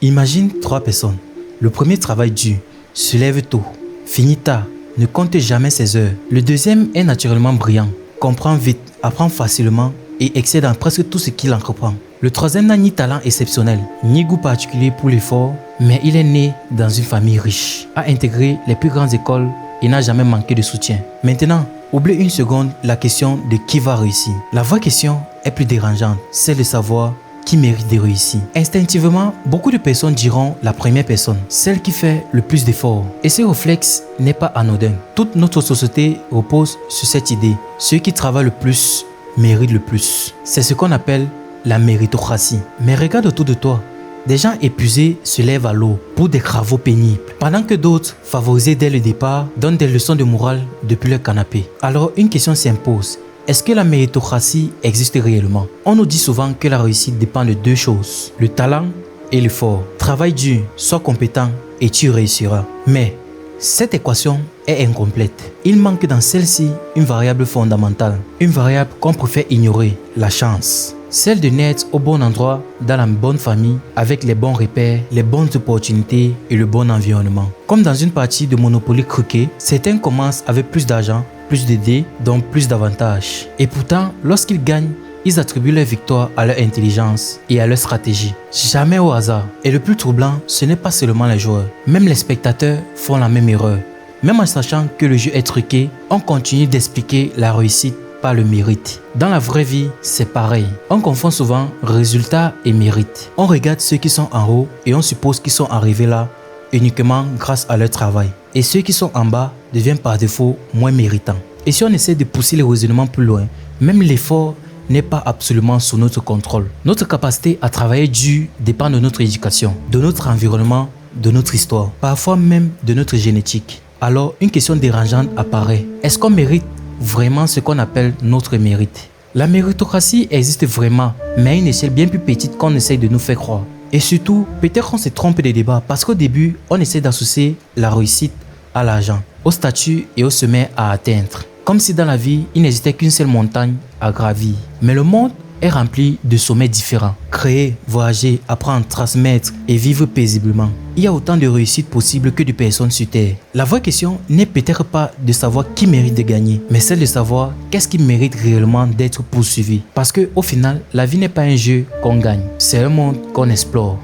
Imagine 3 personnes. Le premier travaille dur, se lève tôt, finit tard, ne compte jamais ses heures. Le deuxième est naturellement brillant, comprend vite, apprend facilement et excelle dans presque tout ce qu'il entreprend. Le troisième n'a ni talent exceptionnel, ni goût particulier pour l'effort, mais il est né dans une famille riche, a intégré les plus grandes écoles et n'a jamais manqué de soutien. Maintenant, oublie une seconde la question de qui va réussir. La vraie question est plus dérangeante, celle de savoir qui mérite de réussir. Instinctivement, beaucoup de personnes diront la première personne, celle qui fait le plus d'efforts. Et ce réflexe n'est pas anodin. Toute notre société repose sur cette idée. Ceux qui travaillent le plus méritent le plus. C'est ce qu'on appelle la méritocratie. Mais regarde autour de toi. Des gens épuisés se lèvent à l'eau pour des travaux pénibles, pendant que d'autres, favorisés dès le départ, donnent des leçons de morale depuis leur canapé. Alors une question s'impose. Est-ce que la méritocratie existe réellement? On nous dit souvent que la réussite dépend de 2 choses, le talent et l'effort. Travaille dur, sois compétent et tu réussiras. Mais cette équation est incomplète. Il manque dans celle-ci une variable fondamentale, une variable qu'on préfère ignorer, la chance. Celle de naître au bon endroit, dans la bonne famille, avec les bons repères, les bonnes opportunités et le bon environnement. Comme dans une partie de Monopoly croquet, certains commencent avec plus d'argent, plus de dés, donc plus d'avantages. Et pourtant, lorsqu'ils gagnent, ils attribuent leur victoire à leur intelligence et à leur stratégie. Jamais au hasard. Et le plus troublant, ce n'est pas seulement les joueurs. Même les spectateurs font la même erreur. Même en sachant que le jeu est truqué, on continue d'expliquer la réussite par le mérite. Dans la vraie vie, c'est pareil. On confond souvent résultat et mérite. On regarde ceux qui sont en haut et on suppose qu'ils sont arrivés là uniquement grâce à leur travail. Et ceux qui sont en bas deviennent par défaut moins méritants. Et si on essaie de pousser le raisonnement plus loin, même l'effort n'est pas absolument sous notre contrôle. Notre capacité à travailler dur dépend de notre éducation, de notre environnement, de notre histoire, parfois même de notre génétique. Alors une question dérangeante apparaît. Est-ce qu'on mérite vraiment ce qu'on appelle notre mérite? La méritocratie existe vraiment, mais à une échelle bien plus petite qu'on essaye de nous faire croire. Et surtout, peut-être qu'on se trompe des débats parce qu'au début, on essaie d'associer la réussite à l'argent, au statut et au sommet à atteindre. Comme si dans la vie, il n'existait qu'une seule montagne à gravir. Mais le monde est rempli de sommets différents. Créer, voyager, apprendre, transmettre et vivre paisiblement. Il y a autant de réussites possibles que de personnes sur Terre. La vraie question n'est peut-être pas de savoir qui mérite de gagner, mais celle de savoir qu'est-ce qui mérite réellement d'être poursuivi. Parce qu'au final, la vie n'est pas un jeu qu'on gagne, c'est un monde qu'on explore.